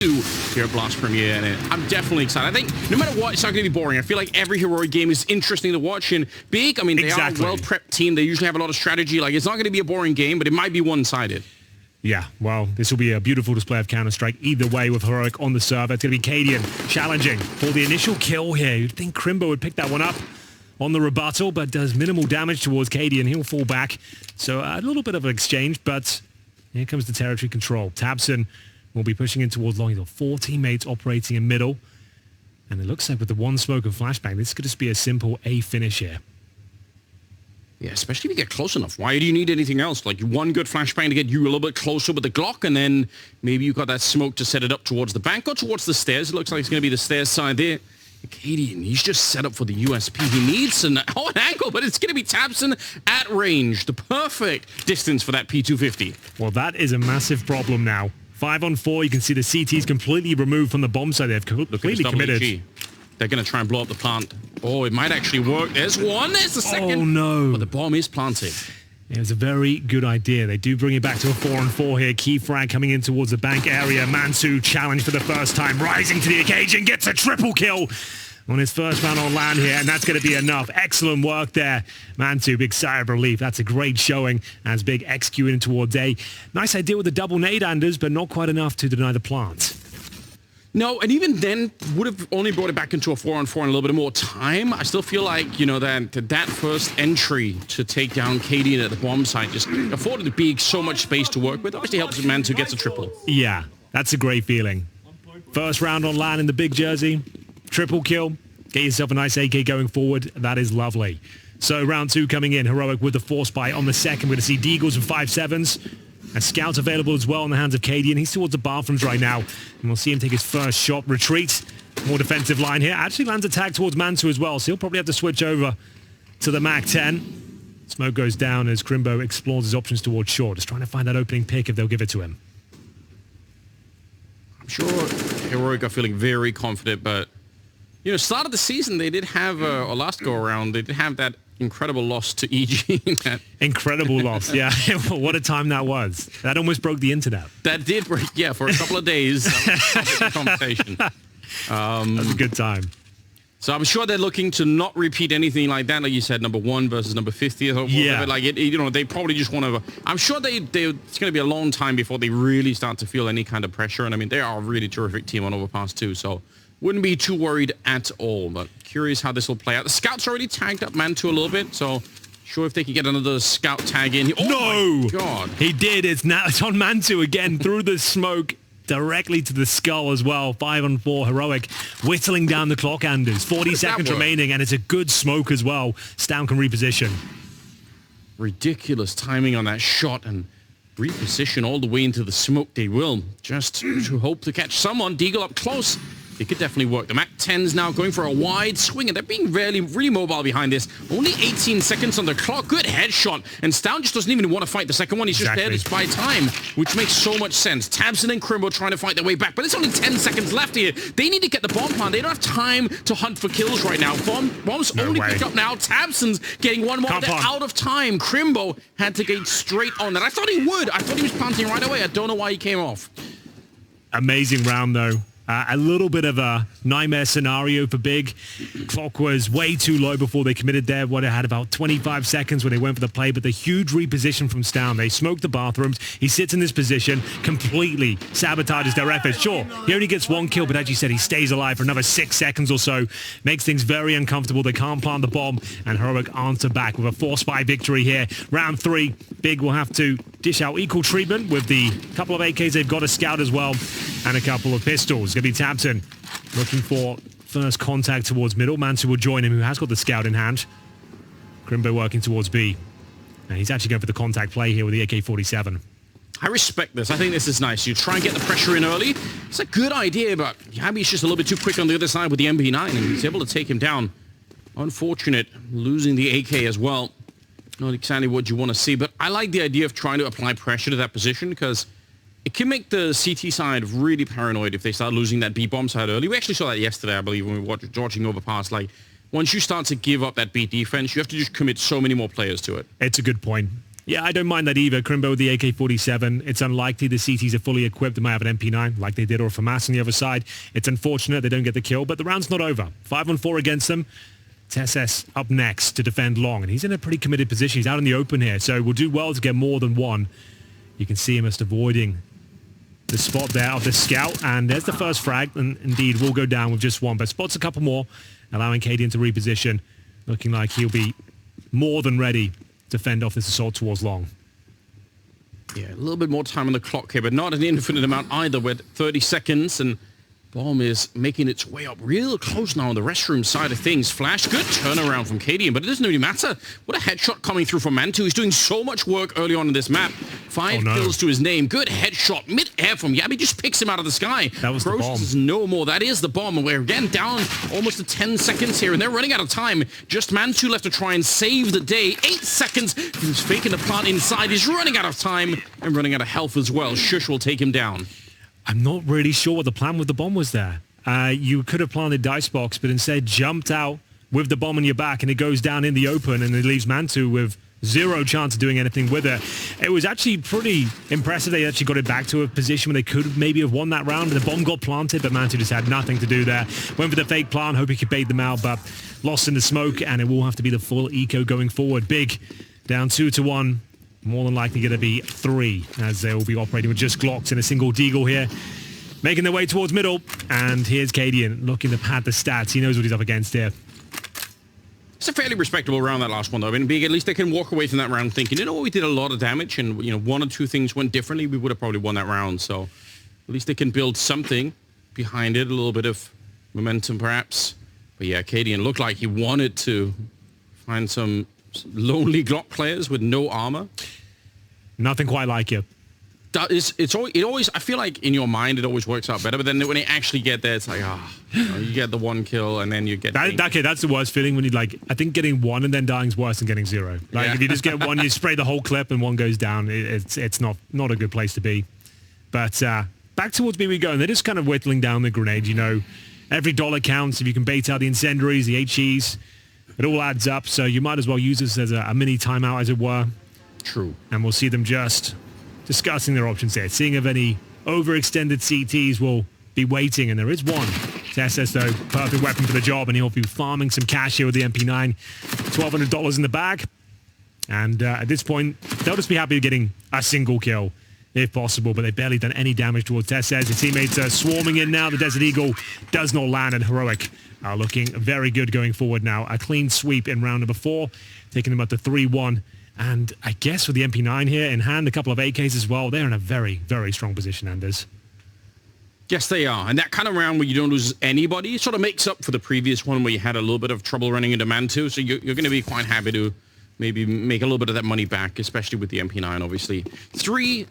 here at Blast Premier, and I'm definitely excited. I think no matter what, it's not going to be boring. I feel like every Heroic game is interesting to watch, and Big, I mean, they are a well-prepped team. They usually have a lot of strategy. Like, it's not going to be a boring game, but it might be one-sided. Yeah, well, this will be a beautiful display of Counter-Strike either way with Heroic on the serve. It's going to be Cadian challenging for the initial kill here. You'd think Crimbo would pick that one up on the rebuttal, but does minimal damage towards Cadian. He'll fall back. So a little bit of an exchange, but here comes the territory control. tabseN will be pushing in towards long. He's got 4 teammates operating in middle. And it looks like with the one smoke and flashbang, this could just be a simple A finish here. Yeah, especially if you get close enough. Why do you need anything else? Like one good flashbang to get you a little bit closer with the Glock, and then maybe you got that smoke to set it up towards the bank or towards the stairs. It looks like it's going to be the stairs side there. Cadian, he's just set up for the USP he needs, and an angle, but it's going to be tabseN at range. The perfect distance for that P250. Well, that is a massive problem now. 5-on-4, you can see the CT's completely removed from the bomb side. They've completely committed. They're going to try and blow up the plant. Oh, it might actually work. There's one. There's the second. Oh, no. But the bomb is planted. It was a very good idea. They do bring it back to a 4-on-4 here. Key frag coming in towards the bank area. Mansu challenged for the first time, rising to the occasion, gets a triple kill on his first round on land here, and that's going to be enough. Excellent work there. Mansu, big sigh of relief. That's a great showing as Big executing towards A. Nice idea with the double nade, Anders, but not quite enough to deny the plant. No, and even then would have only brought it back into a 4-on-4 in a little bit more time. I still feel like, you know, that first entry to take down Cadian at the bomb site just afforded Big so much space to work with. Obviously helps Mansu gets a triple. Yeah, that's a great feeling. First round on land in the big jersey. Triple kill. Get yourself a nice AK going forward. That is lovely. So round 2 coming in. Heroic with the force buy on the second. We're going to see Deagles and 5.7s. And Scout's available as well in the hands of Cadian. He's towards the bathrooms right now. And we'll see him take his first shot. Retreat. More defensive line here. Actually lands a tag towards Mansu as well. So he'll probably have to switch over to the MAC-10. Smoke goes down as Crimbo explores his options towards short. Just trying to find that opening pick if they'll give it to him. I'm sure Heroic are feeling very confident, but you know, start of the season, they did have, or last go-around, they did have that incredible loss to EG. Incredible loss, yeah. What a time that was. That almost broke the internet. That did break, yeah, for a couple of days. That was a conversation. That was a good time. So I'm sure they're looking to not repeat anything like that. Like you said, number 1 versus number 50. Or yeah. Like it, you know, they probably just want to. I'm sure it's going to be a long time before they really start to feel any kind of pressure. And I mean, they are a really terrific team on Overpass too. So wouldn't be too worried at all. But curious how this will play out. The Scout's already tagged up Mantu a little bit. So sure if they can get another Scout tag in. Oh no! My God. He did. It's on Mantu again through the smoke. Directly to the skull as well. 5-on-4 Heroic whittling down the clock, Anders. 40 seconds remaining, and it's a good smoke as well. Stam can reposition. Ridiculous timing on that shot, and reposition all the way into the smoke. They will just to hope to catch someone. Deagle up close. It could definitely work. The MAC-10's now going for a wide swing, and they're being really mobile behind this. Only 18 seconds on the clock. Good headshot. And Stam just doesn't even want to fight the second one. He's just there to buy time, which makes so much sense. tabseN and Crimbo trying to fight their way back, but it's only 10 seconds left here. They need to get the bomb plant. They don't have time to hunt for kills right now. Bomb's only picked up now. tabseN's getting one more. They're out of time. Crimbo had to get straight on that. I thought he would. I thought he was planting right away. I don't know why he came off. Amazing round, though. A little bit of a nightmare scenario for Big. Clock was way too low before they committed there. What, it had about 25 seconds when they went for the play, but the huge reposition from Stam. They smoked the bathrooms. He sits in this position, completely sabotages their efforts. Sure, he only gets 1 kill, but as you said, he stays alive for another 6 seconds or so. Makes things very uncomfortable. They can't plant the bomb, and Heroic answer back with a 4-spy victory here. Round 3, Big will have to dish out equal treatment with the couple of AKs they've got, a Scout as well, and a couple of pistols. Going to be tabseN looking for first contact towards middle. Mansu will join him, who has got the Scout in hand. Crimbo working towards B. And he's actually going for the contact play here with the AK-47. I respect this. I think this is nice. You try and get the pressure in early. It's a good idea, but Yabi's just a little bit too quick on the other side with the MP9, and he's able to take him down. Unfortunate, losing the AK as well. Not exactly what you want to see, but I like the idea of trying to apply pressure to that position because it can make the CT side really paranoid if they start losing that B-bomb side early. We actually saw that yesterday, I believe, when we were watching Overpass. Like, once you start to give up that B defense, you have to just commit so many more players to it. It's a good point. Yeah, I don't mind that either. Crimbo with the AK-47. It's unlikely the CTs are fully equipped. They might have an MP9 like they did, or a FAMAS on the other side. It's unfortunate they don't get the kill, but the round's not over. 5-on-4 against them. TSS up next to defend long, and he's in a pretty committed position. He's out in the open here, so we'll do well to get more than one. You can see him just avoiding the spot there of the scout, and there's the first frag, and indeed will go down with just one, but spots a couple more, allowing Cadian to reposition, looking like he'll be more than ready to fend off this assault towards long. Yeah, a little bit more time on the clock here, but not an infinite amount either. We're at 30 seconds, and bomb is making its way up real close now on the restroom side of things. Flash, good turnaround from Cadian, but it doesn't really matter. What a headshot coming through from Mantu. He's doing so much work early on in this map. 5 kills to his name. Good headshot mid-air from Yabby. Just picks him out of the sky. That was the bomb. Says no more. That is the bomb. And we're again down almost to 10 seconds here, and they're running out of time. Just Mantu left to try and save the day. 8 seconds. He was faking the plant inside. He's running out of time and running out of health as well. Shush will take him down. I'm not really sure what the plan with the bomb was there. You could have planted Dicebox, but instead jumped out with the bomb on your back, and it goes down in the open, and it leaves Mantu with zero chance of doing anything with it. It was actually pretty impressive. They actually got it back to a position where they could maybe have won that round, and the bomb got planted, but Mantu just had nothing to do there. Went for the fake plant, hope he could bait them out, but lost in the smoke, and it will have to be the full eco going forward. Big down 2-1. More than likely going to be 3, as they will be operating with just Glocks and a single Deagle here. Making their way towards middle, and here's Cadian looking to pad the stats. He knows what he's up against here. It's a fairly respectable round, that last one, though. I mean, Big, at least they can walk away from that round thinking, you know, we did a lot of damage, and, you know, 1 or 2 things went differently, we would have probably won that round. So at least they can build something behind it, a little bit of momentum, perhaps. But yeah, Cadian looked like he wanted to find some lonely Glock players with no armor. Nothing quite like it. It always, I feel like in your mind it always works out better, but then when you actually get there, it's like, you get the 1 kill and then you get... That's the worst feeling when you I think getting 1 and then dying is worse than getting 0. If you just get 1, you spray the whole clip and 1 goes down, it's not a good place to be. But back towards me we go, and they're just kind of whittling down the grenade, you know. Every dollar counts. If you can bait out the incendiaries, the HEs, it all adds up, so you might as well use this as a mini timeout, as it were. True. And we'll see them just discussing their options there, seeing if any overextended CTs will be waiting, and there is one. TSS, though, perfect weapon for the job, and he'll be farming some cash here with the MP9. $1,200 in the bag. And at this point, they'll just be happy with getting a single kill, if possible, but they've barely done any damage towards TSS. His teammates are swarming in now. The Desert Eagle does not land, and Heroic are looking very good going forward now. A clean sweep in round number 4, taking them up to 3-1. And I guess with the MP9 here in hand, a couple of AKs as well, they're in a very, very strong position, Anders. Yes, they are. And that kind of round where you don't lose anybody sort of makes up for the previous one where you had a little bit of trouble running into Mantu. So you're going to be quite happy to maybe make a little bit of that money back, especially with the MP9, obviously. 3-1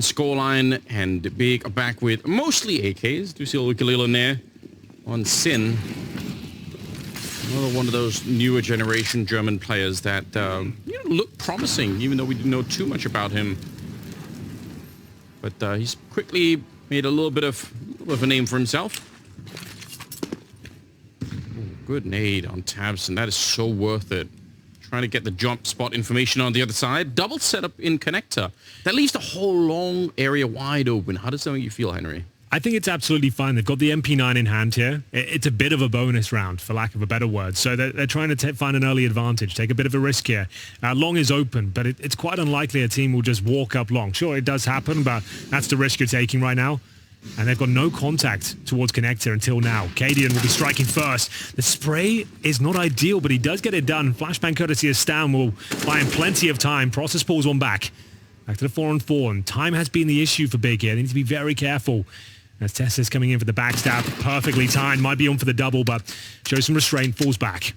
scoreline, and Big back with mostly AKs. Do you see a little Galil in there on Sin? Another one of those newer generation German players that look promising, even though we didn't know too much about him. But he's quickly made a little bit of a name for himself. Ooh, good nade on Tabson. That is so worth it. Trying to get the jump spot information on the other side. Double setup in connector. That leaves the whole long area wide open. How does that make you feel, Henry? I think it's absolutely fine. They've got the MP9 in hand here. It's a bit of a bonus round, for lack of a better word. So they're trying to find an early advantage, take a bit of a risk here. Long is open, but it's quite unlikely a team will just walk up long. Sure, it does happen, but that's the risk you're taking right now. And they've got no contact towards connector until now. Cadian will be striking first. The spray is not ideal, but he does get it done. Flashbang courtesy of Stan will buy him plenty of time. Process pulls one back. Back to the 4-on-4, and time has been the issue for Big here. They need to be very careful. As Tessa's coming in for the backstab, perfectly timed, might be on for the double, but shows some restraint, falls back.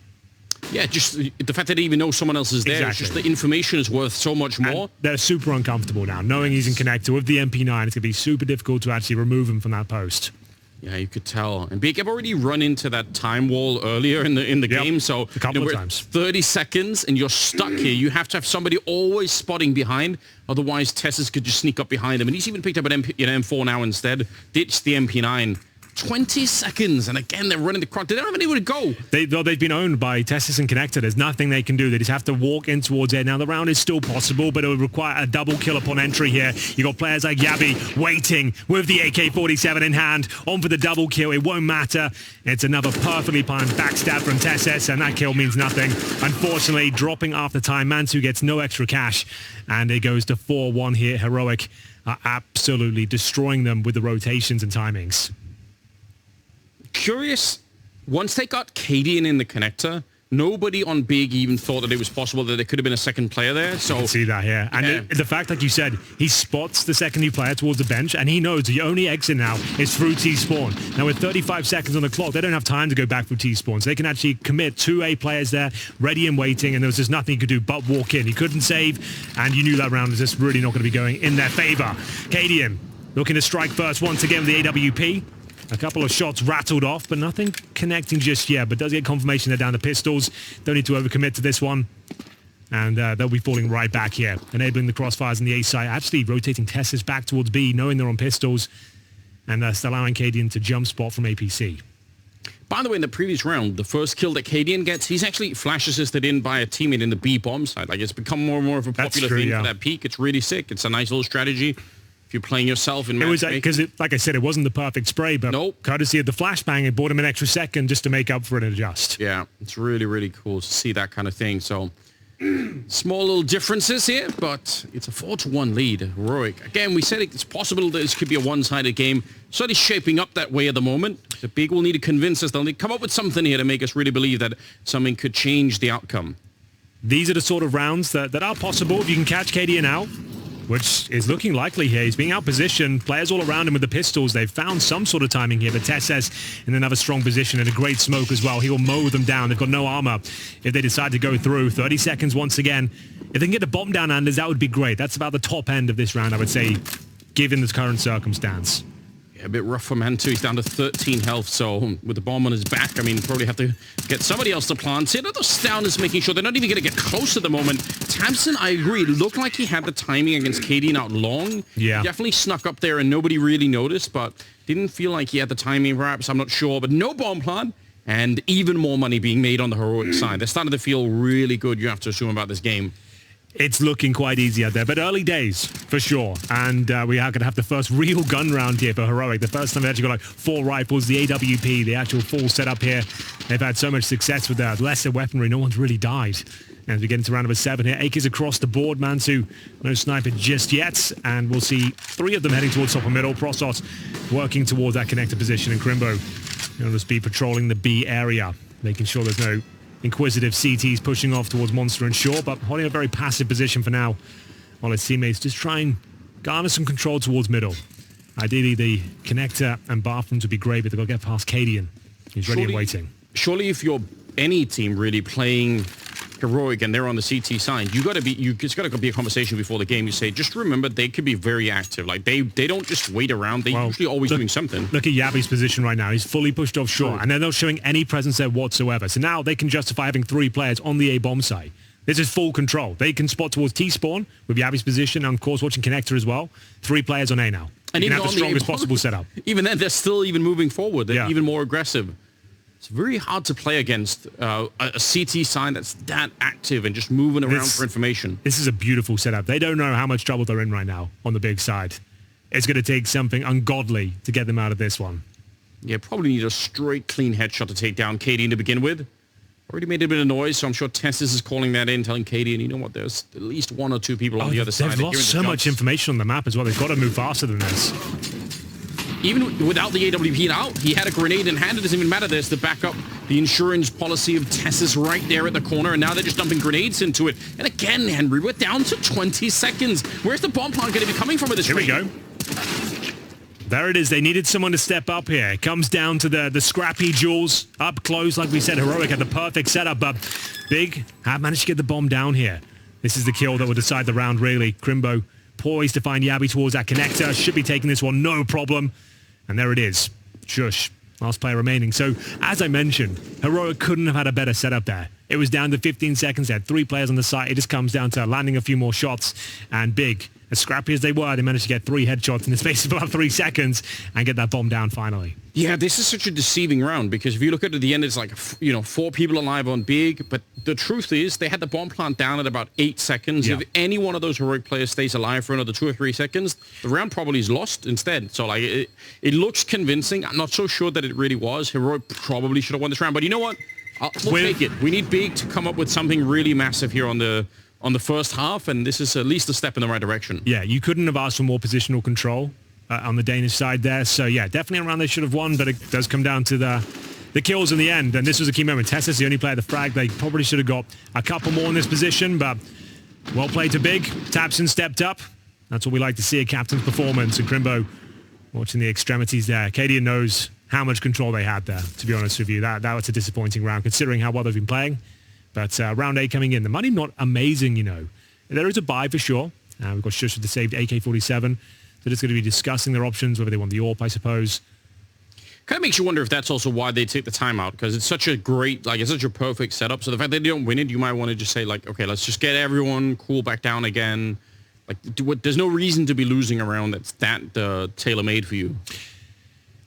Yeah, just the fact that they even know someone else is there, exactly. It's just the information is worth so much more. And they're super uncomfortable now. Knowing he's in connector with the MP9, it's going to be super difficult to actually remove him from that post. Yeah, you could tell. And Big have already run into that time wall earlier in the game, so a couple of times. 30 seconds and you're stuck here. You have to have somebody always spotting behind, otherwise Tessus could just sneak up behind him. And he's even picked up an M4 now instead. Ditched the MP9. 20 seconds. And again, they're running the clock. They don't have anywhere to go. They've been owned by Testis and Connector. There's nothing they can do. They just have to walk in towards it. Now, the round is still possible, but it would require a double kill upon entry here. You got players like Yabi waiting with the AK-47 in hand, on for the double kill. It won't matter. It's another perfectly timed backstab from Testis, and that kill means nothing. Unfortunately, dropping after time. Mansu gets no extra cash, and it goes to 4-1 here. Heroic are absolutely destroying them with the rotations and timings. Curious, once they got Cadian in the connector, nobody on Big even thought that it was possible that there could have been a second player there. So I can see that here. And the fact, like you said, he spots the secondary player towards the bench, and he knows the only exit now is through T-spawn. Now, with 35 seconds on the clock, they don't have time to go back through T-spawn, so they can actually commit 2 A players there, ready and waiting, and there was just nothing he could do but walk in. He couldn't save, and you knew that round was just really not going to be going in their favor. Cadian looking to strike first once again with the AWP. A couple of shots rattled off, but nothing connecting just yet. But does get confirmation they're down to pistols. Don't need to overcommit to this one. And they'll be falling right back here. Enabling the crossfires in the A side. Actually rotating Tessis back towards B, knowing they're on pistols. And still allowing Cadian to jump spot from APC. By the way, in the previous round, the first kill that Cadian gets, he's actually flash assisted in by a teammate in the B bomb side. Like, it's become more and more of a popular thing for that peak. It's really sick. It's a nice little strategy. If you're playing yourself in match, it was because, like I said, it wasn't the perfect spray, but courtesy of the flashbang, it bought him an extra second just to make up for it and adjust. Yeah, it's really, really cool to see that kind of thing. So, small little differences here, but it's a 4-1 lead. Heroic. Again, we said it's possible that this could be a one-sided game. Certainly shaping up that way at the moment. The Big will need to convince us. They'll need to come up with something here to make us really believe that something could change the outcome. These are the sort of rounds that are possible if you can catch Cadian out, which is looking likely here. He's being outpositioned. Players all around him with the pistols. They've found some sort of timing here, but Tess says in another strong position and a great smoke as well. He will mow them down. They've got no armor if they decide to go through. 30 seconds once again. If they can get the bomb down, Anders, that would be great. That's about the top end of this round, I would say, given the current circumstance. A bit rough for Man too. He's down to 13 health, so with the bomb on his back, I mean, probably have to get somebody else to plant it. Those Stounders making sure they're not even going to get close at the moment. Tamsin, I agree, it looked like he had the timing against Cadian out long. Yeah. He definitely snuck up there and nobody really noticed, but didn't feel like he had the timing, perhaps. I'm not sure, but no bomb plant and even more money being made on the Heroic side. They're starting to feel really good, you have to assume, about this game. It's looking quite easy out there, but early days for sure. And we are going to have the first real gun round here for Heroic. The first time they actually got like 4 rifles, the AWP, the actual full setup here. They've had so much success with that. Lesser weaponry, no one's really died. As we get into round number 7 here, AKs across the board. Mansu, no sniper just yet. And we'll see 3 of them heading towards top and middle. Prostos working towards that connector position. And Crimbo will just be patrolling the B area, making sure there's no inquisitive CTs pushing off towards Monster and Shaw, but holding a very passive position for now, while his teammates just try and garner some control towards middle. Ideally, the connector and bathrooms would be great, but they've got to get past Cadian. He's ready and waiting. Surely if you're any team really playing Heroic and they're on the CT side, it's got to be a conversation before the game. You say, just remember, they could be very active. Like, they don't just wait around. They're usually always doing something. Look at Yabi's position right now. He's fully pushed offshore, and they're not showing any presence there whatsoever. So now they can justify having 3 players on the A bomb site. This is full control. They can spot towards T-spawn with Yabi's position, and of course watching connector as well. 3 players on A now. And even have the strongest possible setup. Even then, they're still even moving forward. They're even more aggressive. It's very hard to play against a CT sign that's that active and just moving around for information. This is a beautiful setup. They don't know how much trouble they're in right now on the Big side. It's going to take something ungodly to get them out of this one. Yeah, probably need a straight, clean headshot to take down Cadian to begin with. Already made a bit of noise, so I'm sure Testis is calling that in, telling Cadian, you know what, there's at least 1 or 2 people on the other side. They've lost so much information on the map as well. They've got to move faster than this. Even without the AWP out, he had a grenade in hand. It doesn't even matter. There's the backup, the insurance policy of Tessis right there at the corner, and now they're just dumping grenades into it. And again, Henry, we're down to 20 seconds. Where's the bomb plant going to be coming from at this rate? Here we go. There it is. They needed someone to step up here. It comes down to the scrappy Jules. Up close, like we said, Heroic had the perfect setup, but Big have managed to get the bomb down here. This is the kill that will decide the round, really. Crimbo poised to find Yabi towards that connector. Should be taking this one, no problem. And there it is. Shush. Last player remaining. So, as I mentioned, Heroic couldn't have had a better setup there. It was down to 15 seconds. They had 3 players on the site. It just comes down to landing a few more shots. And Big, as scrappy as they were, they managed to get 3 headshots in the space of about 3 seconds and get that bomb down finally. Yeah, this is such a deceiving round because if you look at it at the end, it's like, 4 people alive on Big. But the truth is they had the bomb plant down at about 8 seconds. Yeah. If any one of those heroic players stays alive for another 2 or 3 seconds, the round probably is lost instead. So like it looks convincing. I'm not so sure that it really was. Heroic probably should have won this round. But you know what? We'll take it. We need Big to come up with something really massive here on the first half, and this is at least a step in the right direction. Yeah, you couldn't have asked for more positional control on the Danish side there. So yeah, definitely a round they should have won, but it does come down to the kills in the end. And this was a key moment. Tessa's the only player the frag. They probably should have got a couple more in this position, but well played to Big. Tapson stepped up. That's what we like to see, a captain's performance. And Crimbo watching the extremities there. Cadian knows how much control they had there, to be honest with you. That was a disappointing round, considering how well they've been playing. But round 8 coming in. The money not amazing, There is a buy for sure. We've got Shush with the saved AK-47. They're just going to be discussing their options, whether they want the AWP, I suppose. Kind of makes you wonder if that's also why they take the timeout, because it's such a great, it's such a perfect setup. So the fact that they don't win it, you might want to just say, okay, let's just get everyone cool back down again. There's no reason to be losing a round that's that tailor-made for you.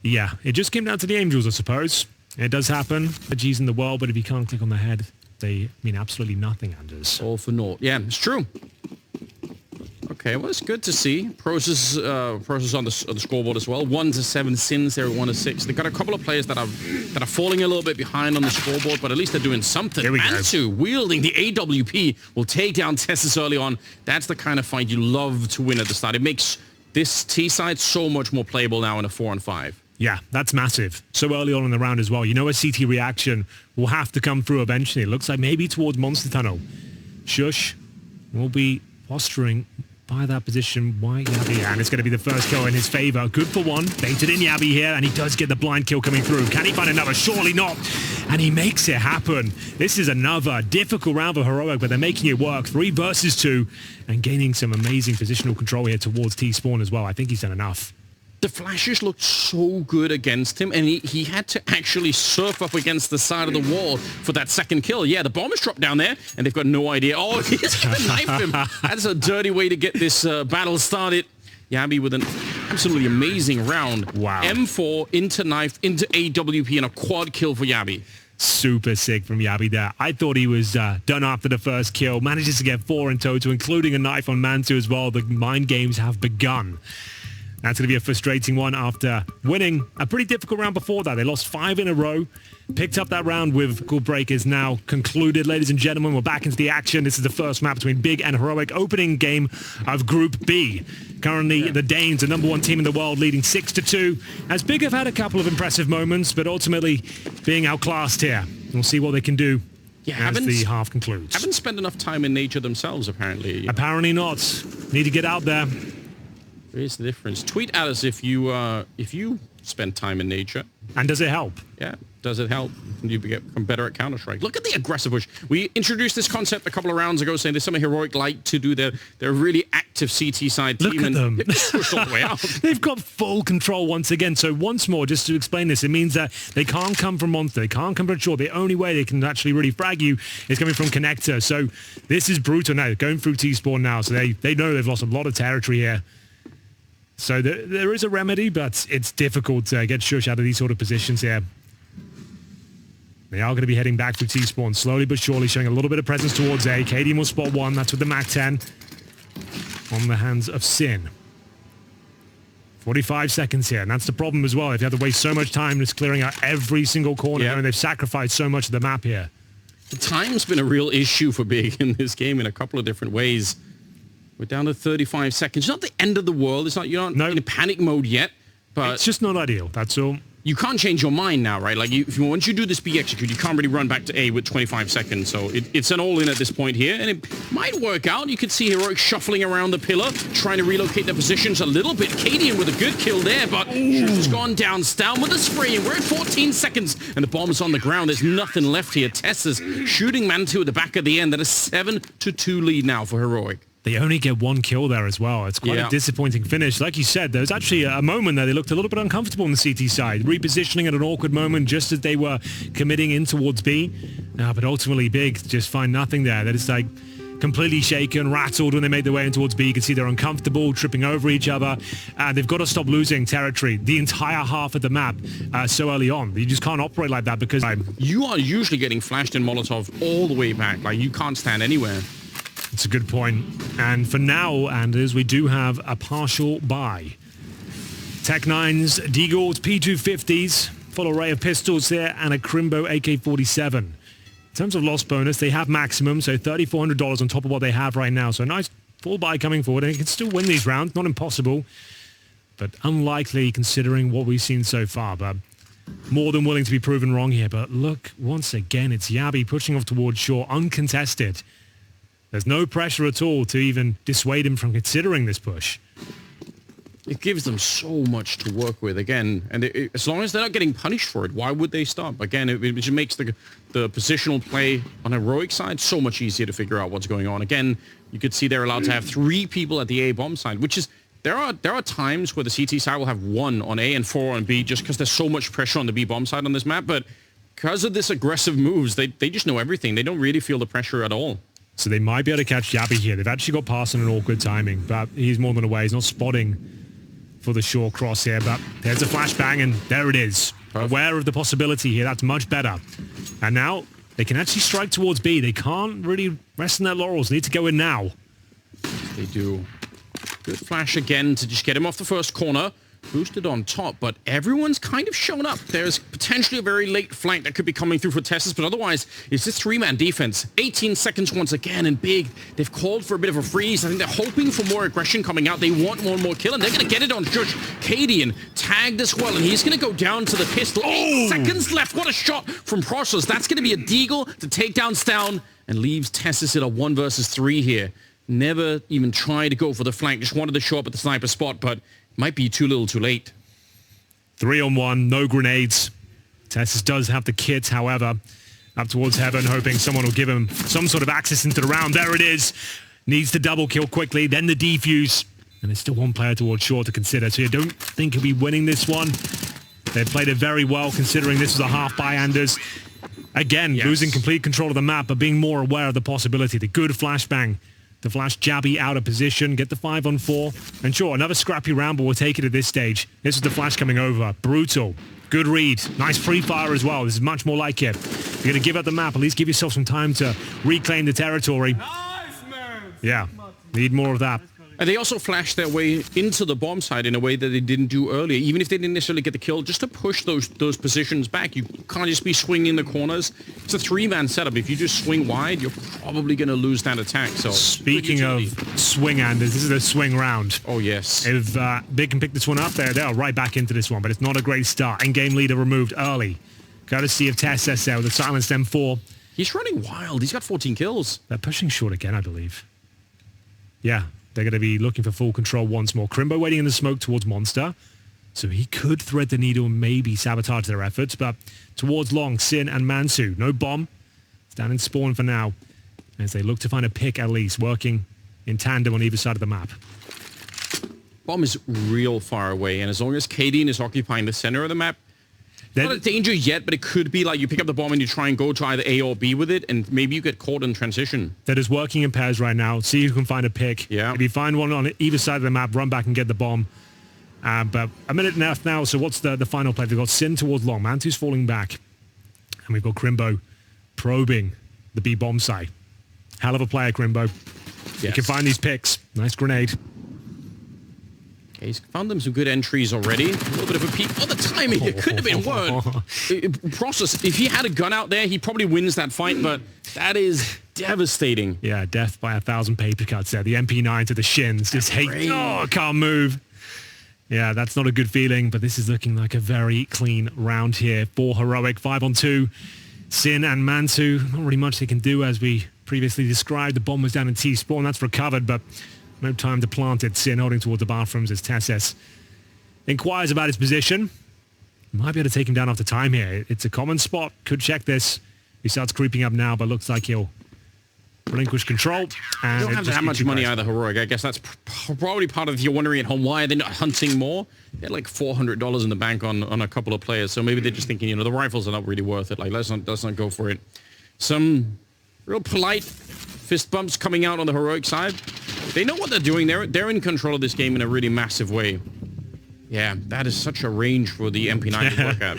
Yeah, it just came down to the Angels, I suppose. It does happen. The G's in the world, but if you can't click on the head, they mean absolutely nothing, Anders. All for naught. Yeah, it's true. Okay, well, it's good to see. Process on the scoreboard as well. 1-7 Sins there at 1-6. They've got a couple of players that are falling a little bit behind on the scoreboard, but at least they're doing something. Mantu wielding the AWP will take down Tessus early on. That's the kind of fight you love to win at the start. It makes this T side so much more playable now in a 4-on-5. Yeah, that's massive. So early on in the round as well. A CT reaction will have to come through eventually. It looks like maybe towards Monster Tunnel. Shush will be posturing by that position. Why Yabi? And it's going to be the first kill in his favor. Good for one. Baited in Yabi here, and he does get the blind kill coming through. Can he find another? Surely not. And he makes it happen. This is another difficult round for Heroic, but they're making it work. 3 versus 2, and gaining some amazing positional control here towards T-Spawn as well. I think he's done enough. The flashes looked so good against him, and he had to actually surf up against the side of the wall for that second kill. Yeah, the bomb is dropped down there, and they've got no idea. Oh, he's going to knife him. That's a dirty way to get this battle started. Yabi with an absolutely amazing round. Wow. M4 into knife, into AWP, and a quad kill for Yabi. Super sick from Yabi there. I thought he was done after the first kill. Manages to get 4 in total, including a knife on Mantu as well. The mind games have begun. That's going to be a frustrating one after winning a pretty difficult round before that. They lost 5 in a row. Picked up that round with Cool Break is now concluded. Ladies and gentlemen, we're back into the action. This is the first map between Big and Heroic. Opening game of Group B. Currently, the Danes, the number 1 team in the world, leading 6-2. As Big have had a couple of impressive moments, but ultimately being outclassed here. We'll see what they can do as the half concludes. Haven't spent enough time in nature themselves, apparently. Apparently not. Need to get out there. Here's the difference. Tweet at us if you spend time in nature. And does it help? Yeah. Does it help? Can you become better at Counter-Strike? Look at the aggressive push. We introduced this concept a couple of rounds ago, saying there's something Heroic like to do. They're really active CT side team. Look at them. Pushed all the way out. They've got full control once again. So once more, just to explain this, it means that they can't come from Monster. They can't come from Shore. The only way they can actually really frag you is coming from Connector. So this is brutal now. Going through T-Spawn now. So they know they've lost a lot of territory here. So there is a remedy, but it's difficult to get Shush out of these sort of positions here. They are going to be heading back through T-Spawn, slowly but surely, showing a little bit of presence towards A. Cadian will spot 1. That's with the MAC-10 on the hands of Sin. 45 seconds here, and that's the problem as well. If you have to waste so much time just clearing out every single corner, and they've sacrificed so much of the map here. The time's been a real issue for Big in this game in a couple of different ways. We're down to 35 seconds. It's not the end of the world. It's not, you're not in a panic mode yet, but it's just not ideal. That's all. You can't change your mind now, right? Like, once you do this B execute, you can't really run back to A with 25 seconds. So it's an all-in at this point here, and it might work out. You could see Heroic shuffling around the pillar, trying to relocate their positions a little bit. Cadian with a good kill there, but has gone down with the spray, and we're at 14 seconds, and the bomb's on the ground. There's nothing left here. Tessa's shooting Mantu at the back of the end. That is 7-2 lead now for Heroic. They only get one kill there as well. It's quite a disappointing finish. Like you said, there was actually a moment there they looked a little bit uncomfortable on the CT side, repositioning at an awkward moment just as they were committing in towards B. But ultimately, Big just find nothing there. They're just like completely shaken, rattled when they made their way in towards B. You can see they're uncomfortable, tripping over each other. They've got to stop losing territory the entire half of the map so early on. You just can't operate like that because you are usually getting flashed in Molotov all the way back. Like, you can't stand anywhere. It's a good point. And for now, Anders, we do have a partial buy. Tech-9s, Deagles, P250s, full array of pistols there, and a Crimbo AK-47. In terms of loss bonus, they have maximum, so $3,400 on top of what they have right now. So a nice full buy coming forward, and they can still win these rounds. Not impossible, but unlikely considering what we've seen so far. But more than willing to be proven wrong here. But look, once again, it's Yabi pushing off towards shore, uncontested. There's no pressure at all to even dissuade him from considering this push. It gives them so much to work with again, and as long as they're not getting punished for it, why would they stop? Again, it just makes the positional play on heroic side so much easier to figure out what's going on. Again, you could see they're allowed to have 3 people at the A bomb side, which is there are times where the CT side will have 1 on A and 4 on B just because there's so much pressure on the B bomb side on this map. But because of this aggressive moves, they just know everything. They don't really feel the pressure at all. So they might be able to catch Yabi here. They've actually got past in an awkward timing, but he's more than away. He's not spotting for the shore cross here, but there's a flashbang, and there it is. Perfect. Aware of the possibility here. That's much better. And now they can actually strike towards B. They can't really rest on their laurels. They need to go in now. They do. Good flash again to just get him off the first corner. Boosted on top, but everyone's kind of shown up. There's potentially a very late flank that could be coming through for Tessus, but otherwise, it's this 3-man defense. 18 seconds once again, and Big, they've called for a bit of a freeze. I think they're hoping for more aggression coming out. They want one more kill, and they're going to get it on Judge Cadian. Tagged as well, and he's going to go down to the pistol. 8 seconds left. What a shot from Process. That's going to be a Deagle to take down Stown, and leaves Tessus in a 1 versus 3 here. Never even tried to go for the flank. Just wanted to show up at the sniper spot, but might be too little too late. 3-on-1, no grenades. Tessus does have the kit, however. Up towards heaven, hoping someone will give him some sort of access into the round. There it is. Needs the double kill quickly, then the defuse. And there's still one player towards shore to consider, so you don't think he'll be winning this one. They played it very well, considering this was a half by Anders. Again, losing complete control of the map, but being more aware of the possibility. The good flashbang to flash Jabby out of position, get the 5-on-4. And sure, another scrappy round, but we'll take it at this stage. This is the flash coming over. Brutal. Good read. Nice pre-fire as well. This is much more like it. You're going to give up the map. At least give yourself some time to reclaim the territory. Nice, man. Yeah, need more of that. And they also flashed their way into the bomb side in a way that they didn't do earlier. Even if they didn't necessarily get the kill, just to push those positions back. You can't just be swinging the corners. It's a 3-man setup. If you just swing wide, you're probably going to lose that attack. So speaking of swing, Anders, this is a swing round. Oh, yes. If Big can pick this one up, they're right back into this one. But it's not a great start. End-game leader removed early. Courtesy of Tessus there with a silenced M4. He's running wild. He's got 14 kills. They're pushing short again, I believe. Yeah. They're going to be looking for full control once more. Crimbo waiting in the smoke towards Monster. So he could thread the needle and maybe sabotage their efforts. But towards Long, Sin and Mansu. No bomb. It's down in spawn for now. As they look to find a pick at least. Working in tandem on either side of the map. Bomb is real far away. And as long as Cadian is occupying the center of the map, not a danger yet, but it could be like you pick up the bomb and you try and go to either A or B with it, and maybe you get caught in transition. That is working in pairs right now. See if you can find a pick. Yeah. If you find one on either side of the map, run back and get the bomb. But a minute and a half now, so what's the final play? They've got Sin towards Long. Mantu's falling back. And we've got Crimbo probing the B bomb site. Hell of a player, Crimbo. Yes. You can find these picks. Nice grenade. He's found them some good entries already. A little bit of a peek. Oh, the timing. It couldn't have been worse. Process, if he had a gun out there, he probably wins that fight, but that is devastating. Yeah, death by 1,000 paper cuts there. The MP9 to the shins. Just hate. Oh, can't move. Yeah, that's not a good feeling, but this is looking like a very clean round here for Heroic. 5-on-2. Sin and Mansu. Not really much they can do, as we previously described. The bomb was down in T-spawn. That's recovered, but no time to plant it. Sin holding towards the bathrooms as Tessus inquires about his position. Might be able to take him down after time here. It's a common spot. Could check this. He starts creeping up now, but looks like he'll relinquish control. And They don't have that much money either, Heroic. I guess that's probably part of, if you're wondering at home, why are they not hunting more? They had like $400 in the bank on a couple of players, so maybe they're just thinking, you know, the rifles are not really worth it. Like, let's not go for it. Some real polite fist bumps coming out on the Heroic side. They know what they're doing. They're in control of this game in a really massive way. Yeah, that is such a range for the MP9 to work at.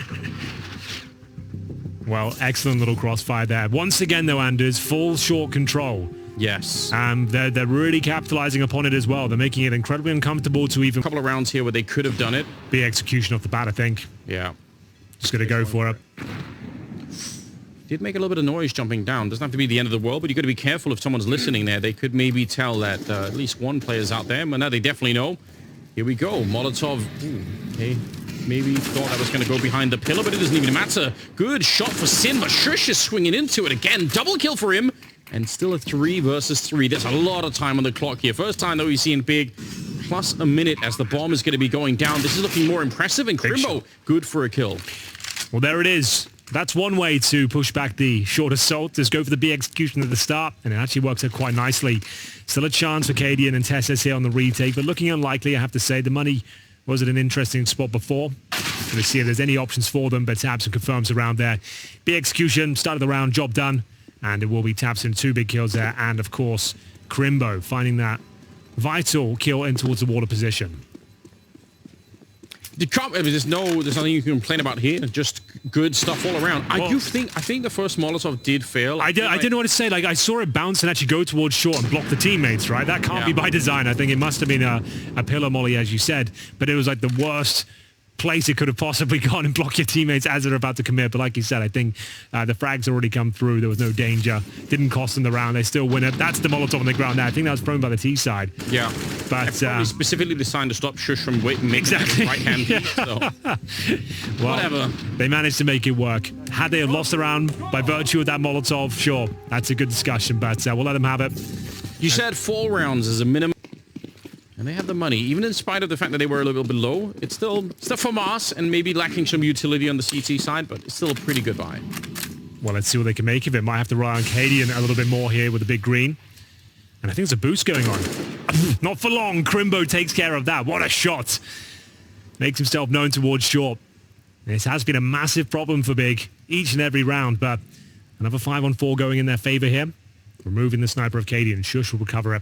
Well, excellent little crossfire there. Once again, though, Anders, full short control. Yes. They're really capitalizing upon it as well. They're making it incredibly uncomfortable to even... A couple of rounds here where they could have done it. Be execution off the bat, I think. Yeah. Just going to go for it. Did make a little bit of noise jumping down. Doesn't have to be the end of the world, but you've got to be careful if someone's listening there. They could maybe tell that at least one player's out there. But now they definitely know. Here we go. Molotov. Okay. Maybe thought that was going to go behind the pillar, but it doesn't even matter. Good shot for Sin, but Shush is swinging into it again. Double kill for him. And still a 3 versus 3. There's a lot of time on the clock here. First time, though, we've seen Big plus a minute as the bomb is going to be going down. This is looking more impressive. And Crimbo, good for a kill. Well, there it is. That's one way to push back the short assault. Just go for the B execution at the start, and it actually works out quite nicely. Still a chance for Cadian and Tessus here on the retake, but looking unlikely, I have to say. The money was at an interesting spot before. Going to see if there's any options for them, but Tabson confirms around there. B execution, start of the round, job done. And it will be Tabson, 2 big kills there. And, of course, Crimbo finding that vital kill in towards the water position. There's nothing you can complain about here. Just good stuff all around. I think the first Molotov did fail. I didn't know what to say. Like, I saw it bounce and actually go towards short and block the teammates, right? That can't be by design. I think it must have been a pillar molly, as you said. But it was like the worst place it could have possibly gone and block your teammates as they're about to commit. But like you said, I think the frags already come through. There was no danger. Didn't cost them the round. They still win it. That's the Molotov on the ground now. I think that was thrown by the T side. Yeah. But specifically designed to stop Shush from making exactly right hand. Yeah. So. Well, whatever. They managed to make it work. Had they have lost the round by virtue of that Molotov, sure, that's a good discussion. But we'll let them have it. You said 4 rounds is a minimum. And they have the money, even in spite of the fact that they were a little bit low. It's still FAMAS and maybe lacking some utility on the CT side, but it's still a pretty good buy. Well, let's see what they can make of it. Might have to rely on Cadian a little bit more here with the big green. And I think there's a boost going on. Not for long. Crimbo takes care of that. What a shot. Makes himself known towards short. This has been a massive problem for Big each and every round, but another 5-on-4 going in their favor here. Removing the sniper of Cadian. Shush will recover it.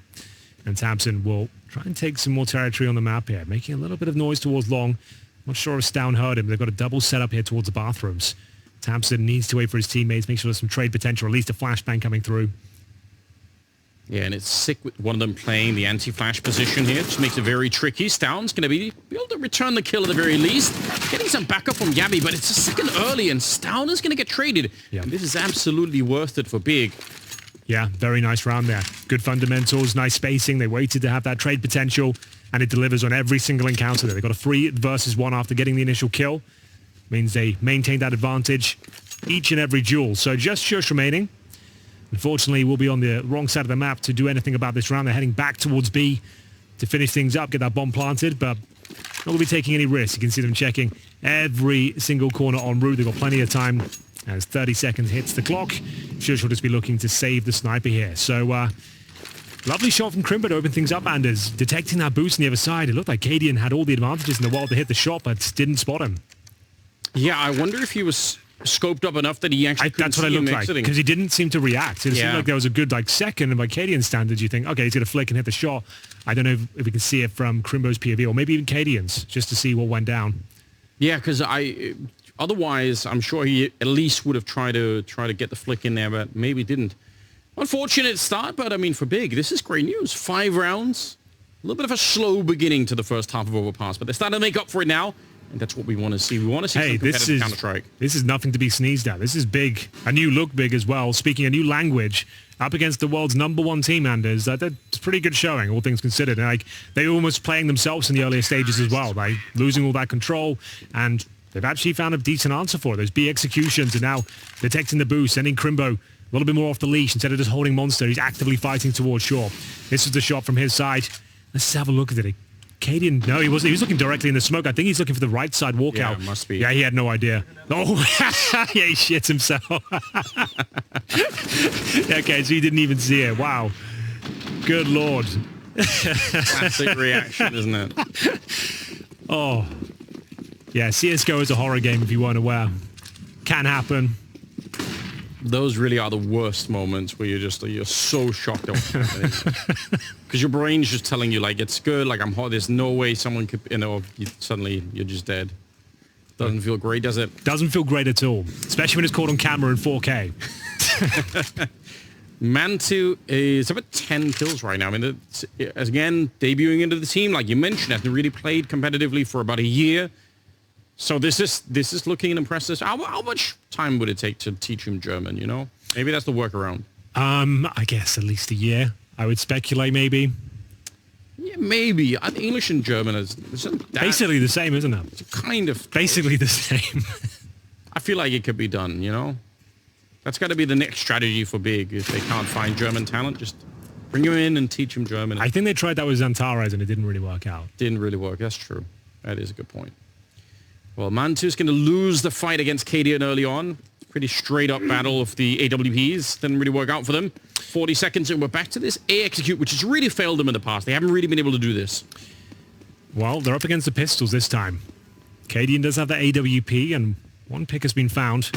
And Tabson will try and take some more territory on the map here, making a little bit of noise towards long. Not sure if Stown heard him. They've got a double setup here towards the bathrooms. Tabson needs to wait for his teammates, make sure there's some trade potential, at least a flashbang coming through. Yeah, and it's sick with one of them playing the anti-flash position here. Just makes it very tricky. Stown's going to be able to return the kill at the very least. Getting some backup from Yabby, but it's a second early, and Stown is going to get traded. Yeah. And this is absolutely worth it for Big. Yeah, very nice round there. Good fundamentals, nice spacing. They waited to have that trade potential, and it delivers on every single encounter there. They got a 3 versus 1 after getting the initial kill. Means they maintained that advantage each and every duel. So just Shush remaining. Unfortunately, we'll be on the wrong side of the map to do anything about this round. They're heading back towards B to finish things up, get that bomb planted, but not going to be taking any risks. You can see them checking every single corner en route. They've got plenty of time. As 30 seconds hits the clock, Shush will just be looking to save the sniper here. So, lovely shot from Crimbo to open things up, Anders. Detecting that boost on the other side. It looked like Cadian had all the advantages in the world to hit the shot, but didn't spot him. Yeah, I wonder if he was scoped up enough that he actually couldn't that's what see it looked him like, exiting. because he didn't seem to react. It seemed like there was a good second, and by Cadian standards, you think, okay, he's going to flick and hit the shot. I don't know if we can see it from Crimbo's POV, or maybe even Cadian's, just to see what went down. Yeah, because otherwise, I'm sure he at least would have tried to get the flick in there, but maybe didn't. Unfortunate start, but I mean, for Big, this is great news. 5 rounds, a little bit of a slow beginning to the first half of Overpass, but they're starting to make up for it now, and that's what we want to see. We want to see some competitive Counter-Strike. This is nothing to be sneezed at. This is Big, a new look Big as well, speaking a new language, up against the world's #1 team, Anders. That's pretty good showing, all things considered. And, they were almost playing themselves in the earlier stages as well, by losing all that control, and they've actually found a decent answer for it. Those B executions are now detecting the boost, sending Crimbo a little bit more off the leash. Instead of just holding Monster, he's actively fighting towards shore. This is the shot from his side. Let's have a look at it. Cadian, no, he wasn't. He was looking directly in the smoke. I think he's looking for the right side walkout. Yeah, must be. Yeah, he had no idea. Oh, yeah, he shits himself. Okay, so he didn't even see it. Wow. Good Lord. Classic reaction, isn't it? Oh. Yeah, CSGO is a horror game if you weren't aware. Can happen. Those really are the worst moments where you're so shocked at what's happening. Because your brain's just telling you, like, it's good, like, I'm hot, there's no way someone could, suddenly you're just dead. Doesn't feel great, does it? Doesn't feel great at all, especially when it's caught on camera in 4K. Mantu is about 10 kills right now. I mean, it's, again, debuting into the team, like you mentioned, hasn't really played competitively for about a year. So this is looking impressive. How much time would it take to teach him German, you know? Maybe that's the workaround. I guess at least a year. I would speculate maybe. Yeah, maybe. I think English and German is basically the same, isn't it? It's kind of basically the same. I feel like it could be done, you know? That's got to be the next strategy for Big. If they can't find German talent, just bring him in and teach him German. I think they tried that with Xantares and it didn't really work out. Didn't really work. That's true. That is a good point. Well, Mantu's going to lose the fight against Cadian early on. Pretty straight up battle of the AWPs. Didn't really work out for them. 40 seconds and we're back to this A execute, which has really failed them in the past. They haven't really been able to do this. Well, they're up against the pistols this time. Cadian does have the AWP and one pick has been found.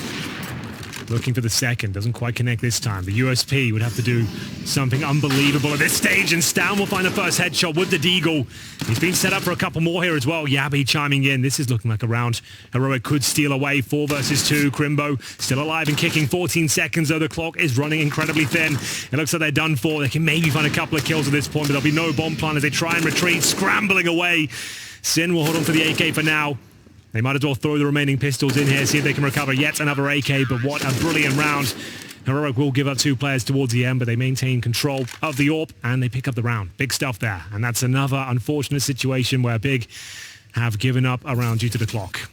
Looking for the second. Doesn't quite connect this time. The USP would have to do something unbelievable at this stage, and Stan will find the first headshot with the Deagle. He's been set up for a couple more here as well. Yabby chiming in. This is looking like a round Heroic could steal away. 4 versus 2. Crimbo still alive and kicking. 14 seconds, though the clock is running incredibly thin. It looks like they're done for. They can maybe find a couple of kills at this point, but there'll be no bomb plan as they try and retreat, scrambling away. Sin will hold on to the AK for now. They might as well throw the remaining pistols in here, see if they can recover yet another AK, but what a brilliant round. Heroic will give up 2 players towards the end, but they maintain control of the AWP, and they pick up the round. Big stuff there, and that's another unfortunate situation where Big have given up a round due to the clock.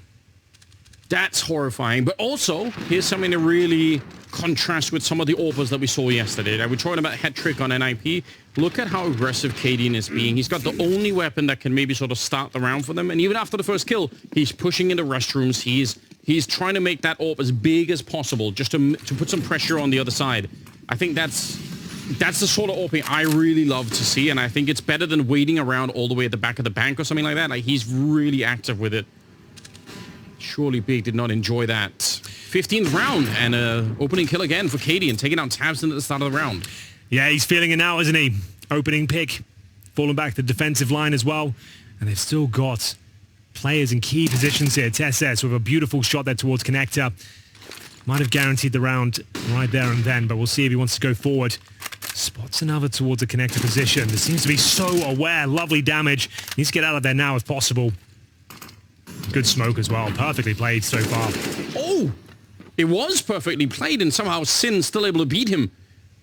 That's horrifying, but also, here's something to really contrast with some of the AWPers that we saw yesterday. We're talking about hat trick on NIP. Look at how aggressive Cadian is being. He's got the only weapon that can maybe sort of start the round for them, and even after the first kill, he's pushing into restrooms. He's trying to make that AWP as big as possible just to put some pressure on the other side. I think that's the sort of AWP I really love to see, and I think it's better than waiting around all the way at the back of the bank or something like that. Like, he's really active with it. Surely Big did not enjoy that. 15th round and opening kill again for Cadian, taking out Tabson at the start of the round. Yeah, he's feeling it now, isn't he? Opening pick, falling back the defensive line as well. And they've still got players in key positions here. Tesses with a beautiful shot there towards Connector. Might have guaranteed the round right there and then, but we'll see if he wants to go forward. Spots another towards the Connector position. This seems to be so aware. Lovely damage. Needs to get out of there now if possible. Good smoke as well. Perfectly played so far. Oh! It was perfectly played, and somehow Sin's still able to beat him.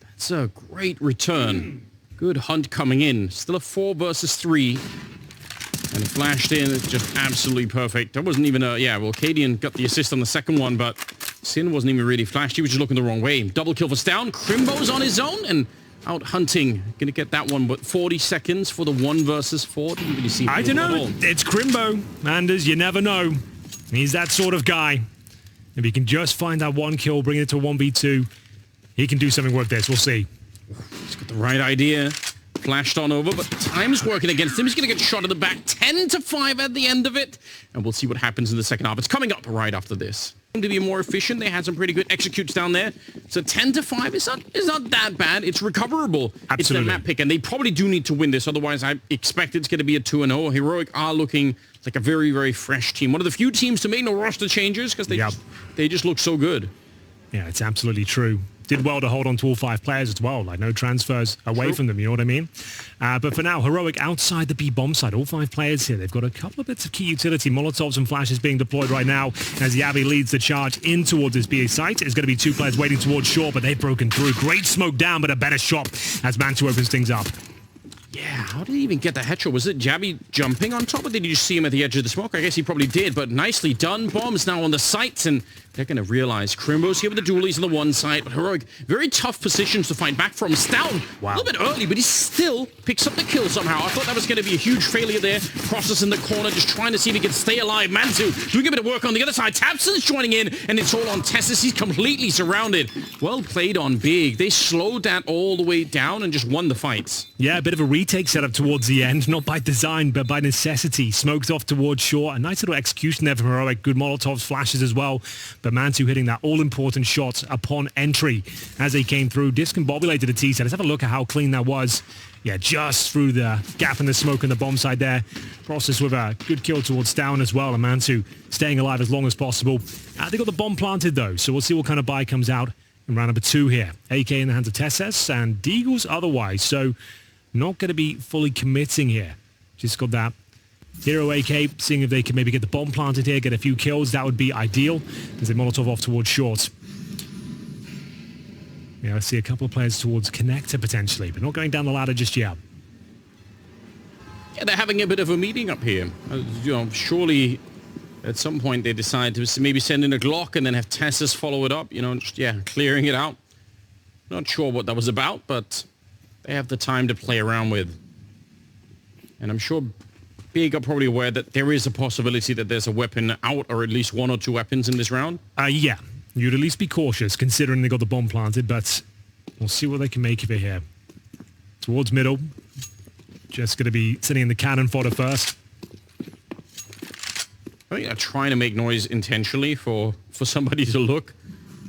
That's a great return. Good hunt coming in. Still a 4 versus 3. And flashed in. It's just absolutely perfect. That wasn't even a... Yeah, well, Cadian got the assist on the second one, but Sin wasn't even really flashed. He was just looking the wrong way. Double kill for Stown. Crimbo's on his own, and out hunting. Gonna get that one, but 40 seconds for the 1 versus 4. Didn't really see... I don't know. It's Crimbo. Anders, you never know. He's that sort of guy. If he can just find that 1 kill, bring it to 1v2, he can do something with this. We'll see. He's got the right idea. Flashed on over, but time's working against him. He's going to get shot in the back. 10-5 at the end of it. And we'll see what happens in the second half. It's coming up right after this. To be more efficient, they had some pretty good executes down there. So 10-5 is not that bad. It's recoverable. Absolutely. It's their map pick, and they probably do need to win this. Otherwise, I expect it's going to be a 2-0. Heroic are looking like a very, very fresh team. One of the few teams to make no roster changes because they just look so good. Yeah, it's absolutely true. Did well to hold on to all 5 players as well. Like, no transfers away from them, you know what I mean? But for now, Heroic outside the B bomb side. All 5 players here. They've got a couple of bits of key utility. Molotovs and flashes being deployed right now as Yabby leads the charge in towards this BA site. It's going to be 2 players waiting towards shore, but they've broken through. Great smoke down, but a better shot as Mantu opens things up. Yeah, how did he even get the headshot? Was it Jabby jumping on top, or did you just see him at the edge of the smoke? I guess he probably did, but nicely done. Bombs now on the sights, and they're going to realize Crimbo's here with the dualies on the one side, but Heroic, very tough positions to fight back from. Down a little bit early, but he still picks up the kill somehow. I thought that was going to be a huge failure there. Process in the corner, just trying to see if he can stay alive. Mantu doing a bit of work on the other side. tabseN's joining in, and it's all on Tessus. He's completely surrounded. Well played on Big. They slowed that all the way down and just won the fights. Yeah, a bit of a retake setup towards the end, not by design, but by necessity. Smokes off towards short. A nice little execution there from Heroic. Good Molotovs, flashes as well. But Mantu hitting that all-important shot upon entry as they came through. Discombobulated the T-set. Let's have a look at how clean that was. Yeah, just through the gap in the smoke on the bomb side there. Process with a good kill towards Down as well. And Mantu staying alive as long as possible. They got the bomb planted though, so we'll see what kind of buy comes out in round number 2 here. AK in the hands of Tessus and Deagles otherwise. So not going to be fully committing here. Just got that Hero AK, seeing if they can maybe get the bomb planted here, get a few kills. That would be ideal as they Molotov off towards short. Yeah, I see a couple of players towards connector potentially, but not going down the ladder just yet. Yeah, they're having a bit of a meeting up here. Surely at some point they decide to maybe send in a Glock and then have Tessus follow it up, just, clearing it out. Not sure what that was about, but they have the time to play around with. And I'm sure Big are probably aware that there is a possibility that there's a weapon out, or at least 1 or 2 weapons in this round. Yeah. You'd at least be cautious, considering they got the bomb planted, but we'll see what they can make of it here. Towards middle. Just going to be sitting in the cannon fodder first. I think they're trying to make noise intentionally for somebody to look.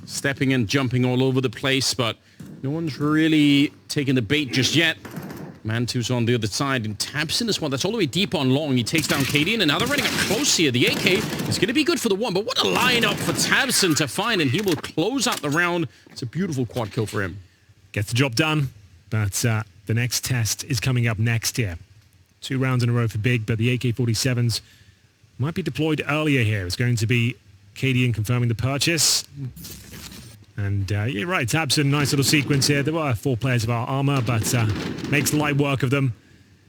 Stepping and jumping all over the place, but no one's really taking the bait just yet. Mantu's on the other side, and tabseN as well. That's all the way deep on long. He takes down Cadian, and now they're running up close here. The AK is going to be good for the one, but what a lineup for tabseN to find, and he will close out the round. It's a beautiful quad kill for him. Gets the job done, but the next test is coming up next here. 2 rounds in a row for Big, but the AK-47s might be deployed earlier here. It's going to be Cadian confirming the purchase. And you're right, tabseN, nice little sequence here. There were 4 players of our armor, but makes light work of them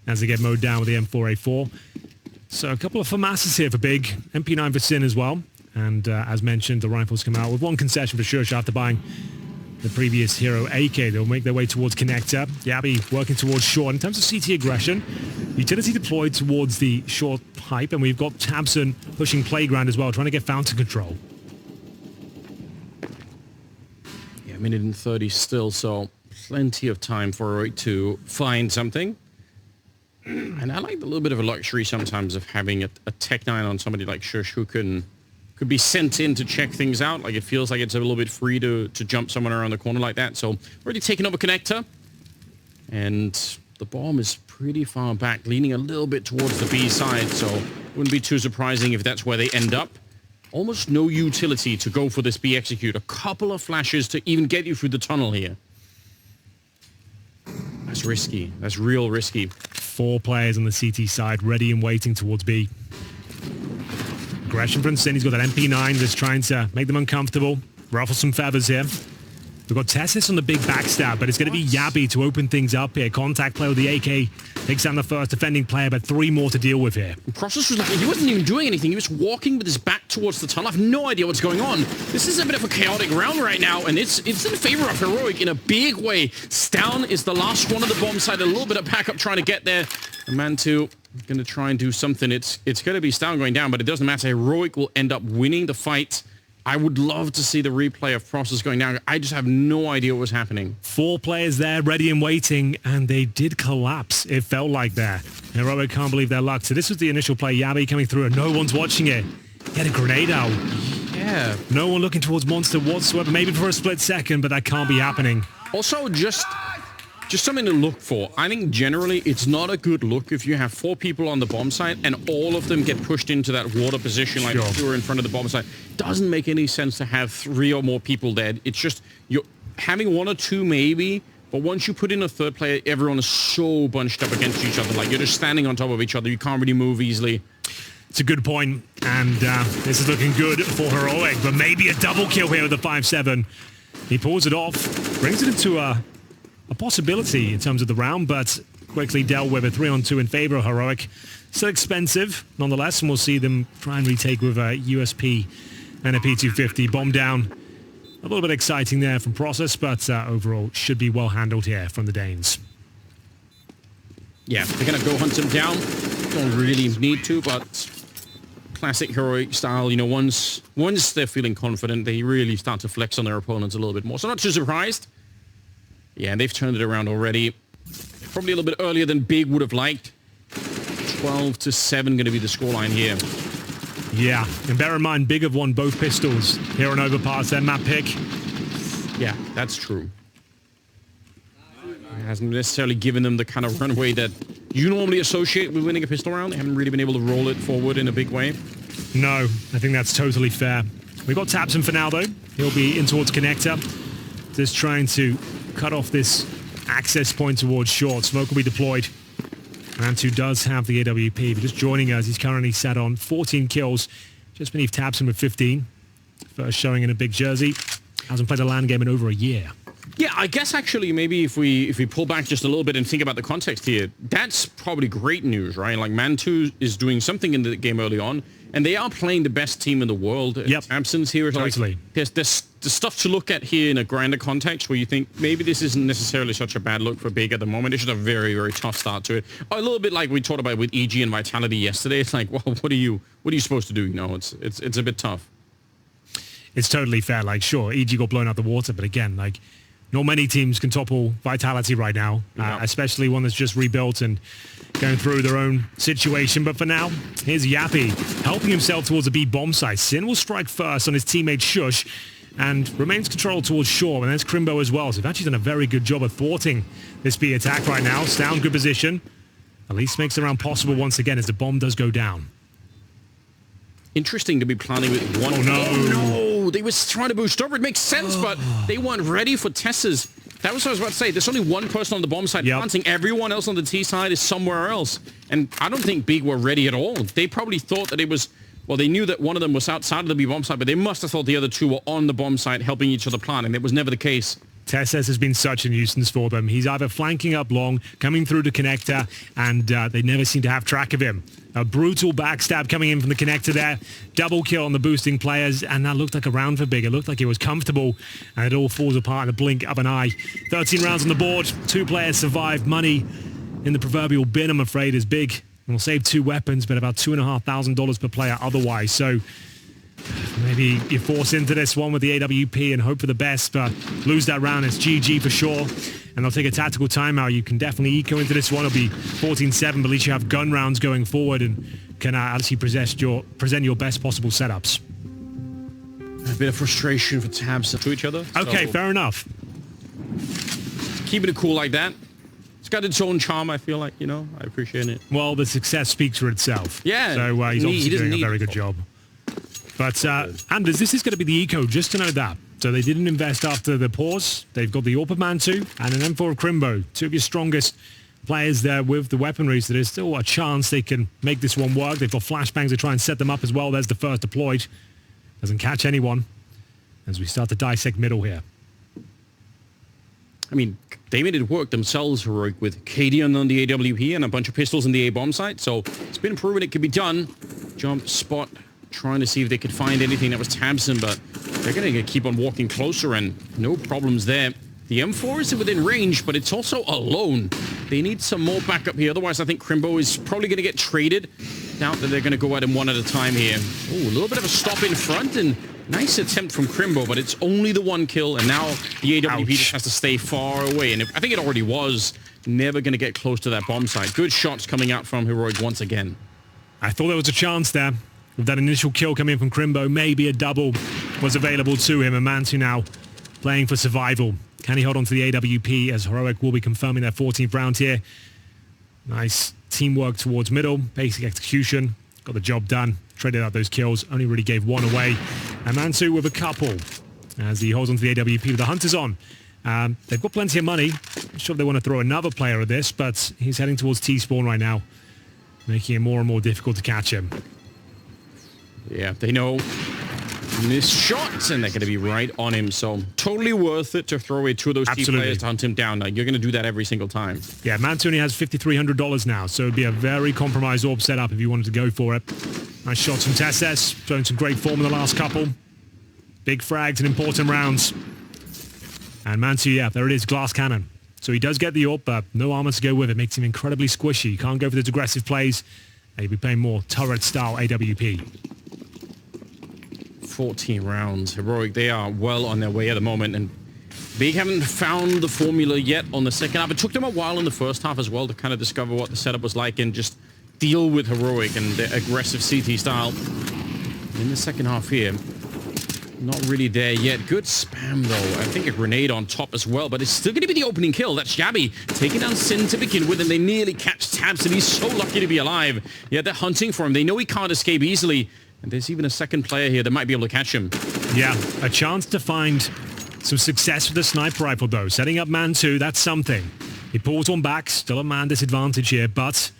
as they get mowed down with the M4A4. So a couple of FAMASs here for Big. MP9 for Sin as well. And as mentioned, the rifles come out with 1 concession for sure after buying the previous Hero AK. They'll make their way towards connector. Yabby working towards short. In terms of CT aggression, utility deployed towards the short pipe, and we've got tabseN pushing playground as well, trying to get fountain control. Yeah, 1:30 still, so plenty of time for Heroic to find something. And I like the little bit of a luxury sometimes of having a Tech 9 on somebody like Shush who could be sent in to check things out. Like, it feels like it's a little bit free to jump someone around the corner like that. So already taking over connector. And the bomb is pretty far back, leaning a little bit towards the B side. So wouldn't be too surprising if that's where they end up. Almost no utility to go for this B execute. A couple of flashes to even get you through the tunnel here. That's risky. That's real risky. 4 players on the CT side, ready and waiting towards B. Aggression from Sin. He's got that MP9 that's trying to make them uncomfortable. Ruffle some feathers here. We've got Tessus on the big backstab, but it's going to be Yabby to open things up here. Contact play with the AK. Takes down the first defending player, but 3 more to deal with here. Process was like, he wasn't even doing anything. He was walking with his back towards the tunnel. I have no idea what's going on. This is a bit of a chaotic round right now, and it's in favor of Heroic in a big way. Stown is the last one of the bomb side. A little bit of backup trying to get there. And Mantu going to try and do something. It's going to be Stown going down, but it doesn't matter. Heroic will end up winning the fight. I would love to see the replay of Process going down. I just have no idea what was happening. 4 players there, ready and waiting, and they did collapse. It felt like that. Heroic can't believe their luck. So this was the initial play. Yabby coming through, and no one's watching it. He had a grenade out. Yeah. No one looking towards Monster whatsoever. Maybe for a split second, but that can't be happening. Also, just something to look for. I think generally it's not a good look if you have 4 people on the bomb site and all of them get pushed into that water position like you were in front of the bomb site. Doesn't make any sense to have 3 or more people dead. It's just, you're having 1 or 2 maybe, but once you put in a 3rd player, everyone is so bunched up against each other. Like, you're just standing on top of each other. You can't really move easily. It's a good point, and this is looking good for Heroic, but maybe a double kill here with the 5-7. He pulls it off, brings it into a possibility in terms of the round, but quickly dealt with a 3-on-2 in favor of Heroic. Still expensive, nonetheless, and we'll see them try and retake with a USP and a P250. Bomb down. A little bit exciting there from Process, but overall should be well handled here from the Danes. Yeah, they're going to go hunt him down. Don't really need to, but classic heroic style, you know, once they're feeling confident, they really start to flex on their opponents a little bit more. So not too surprised. Yeah, they've turned it around already. Probably a little bit earlier than Big would have liked. 12-7 going to be the scoreline here. Yeah, and bear in mind, Big have won both pistols here on Overpass, their map pick. Yeah, that's true. It hasn't necessarily given them the kind of runway that you normally associate with winning a pistol round. They haven't really been able to roll it forward in a big way. No, I think that's totally fair. We've got Tabson for now, though. He'll be in towards Connector. Just trying to cut off this access point towards short. Smoke will be deployed. Mantu does have the AWP, but just joining us, he's currently sat on 14 kills, just beneath Tabson with 15. First showing in a big jersey. Hasn't played a LAN game in over a year. Yeah, I guess actually maybe if we pull back just a little bit and think about the context here, that's probably great news, right? Like Mantu is doing something in the game early on, and they are playing the best team in the world. Yep. Absence here is totally. Like, there's stuff to look at here in a grander context where you think maybe this isn't necessarily such a bad look for Big at the moment. It's just a very, very tough start to it. A little bit like we talked about with EG and Vitality yesterday. It's like, well, what are you supposed to do? You know, it's a bit tough. It's totally fair. Like, sure, EG got blown out the water, but again, like, not many teams can topple Vitality right now, especially one that's just rebuilt and going through their own situation. But for now, here's Yappy helping himself towards a B bomb site. Sin will strike first on his teammate Shush and remains controlled towards Shaw. And there's Crimbo as well. So they've actually done a very good job of thwarting this B attack right now. Sound good position. At least makes it around possible once again as the bomb does go down. Interesting to be planning with one. Oh, no. Oh, no. They was trying to boost over. It makes sense, but they weren't ready for Tessa's. That was what I was about to say. There's only one person on the bomb side planting. Everyone else on the T side is somewhere else. And I don't think Big were ready at all. They probably thought that it was... Well, they knew that one of them was outside of the B bomb site, but they must have thought the other two were on the bomb site helping each other plant, and it was never the case. Tesses has been such a nuisance for them. He's either flanking up long, coming through the connector, and they never seem to have track of him. A brutal backstab coming in from the connector there. Double kill on the boosting players, and that looked like a round for Big. It looked like it was comfortable, and it all falls apart in a blink of an eye. 13 rounds on the board. 2 players survived. Money in the proverbial bin, I'm afraid, is Big. And will save 2 weapons, but about $2,500 per player otherwise. So maybe you force into this one with the AWP and hope for the best, but lose that round. It's GG for sure. And they'll take a tactical timeout. You can definitely eco into this one. It'll be 14-7, but at least you have gun rounds going forward and can actually present your best possible setups. A bit of frustration for Tabs to each other. Okay, fair enough. Keeping it cool like that. It's got its own charm, I feel like, you know. I appreciate it. Well, the success speaks for itself. Yeah. So he's obviously doing a very good job. But, Anders, this is going to be the eco, just to know that. So they didn't invest after the pause. They've got the Overpass too, and an M4 of Crimbo. 2 of your strongest players there with the weaponry, so there's still a chance they can make this one work. They've got flashbangs to try and set them up as well. There's the first deployed. Doesn't catch anyone as we start to dissect middle here. I mean, they made it work themselves, Heroic, with Cadian on the AWP and a bunch of pistols in the A-bomb site. So it's been proven it can be done. Jump, spot, trying to see if they could find anything that was Tabson, but they're going to keep on walking closer and no problems there. The M4 is within range, but it's also alone. They need some more backup here. Otherwise, I think Crimbo is probably going to get traded. Doubt that they're going to go at him one at a time here. Oh, a little bit of a stop in front and nice attempt from Crimbo, but it's only the 1 kill, and now the AWP just has to stay far away. And I think it already was never going to get close to that bomb site. Good shots coming out from Heroic once again. I thought there was a chance there. With that initial kill coming in from Crimbo, maybe a double was available to him. And Mantu now playing for survival. Can he hold on to the AWP as Heroic will be confirming their 14th round here. Nice teamwork towards middle. Basic execution. Got the job done. Traded out those kills. Only really gave 1 away. And Mantu with a couple as he holds on to the AWP with the Hunters on. They've got plenty of money. Not sure if they want to throw another player at this, but he's heading towards T-spawn right now, making it more and more difficult to catch him. Yeah, they know missed shots, and they're going to be right on him. So totally worth it to throw away 2 of those T players to hunt him down. Like, you're going to do that every single time. Yeah, Mantu only has $5,300 now, so it'd be a very compromised AWP setup if you wanted to go for it. Nice shots from Tesses, showing some great form in the last couple. Big frags in important rounds. And Mansu, yeah, there it is, glass cannon. So he does get the AWP, but no armor to go with it. Makes him incredibly squishy. Can't go for those aggressive plays. And he'll be playing more turret-style AWP. 14 rounds. Heroic, they are well on their way at the moment, and Big haven't found the formula yet on the second half. It took them a while in the first half as well to kind of discover what the setup was like and just deal with Heroic and the aggressive CT style. In the second half here, not really there yet. Good spam, though. I think a grenade on top as well, but it's still going to be the opening kill. That's Jabby taking down Sin to begin with, and they nearly catch Tabs, and he's so lucky to be alive. Yeah, they're hunting for him. They know he can't escape easily, and there's even a second player here that might be able to catch him. Yeah, a chance to find some success with the sniper rifle, though. Setting up man 2, that's something. He pulls one back, still a man disadvantage here, but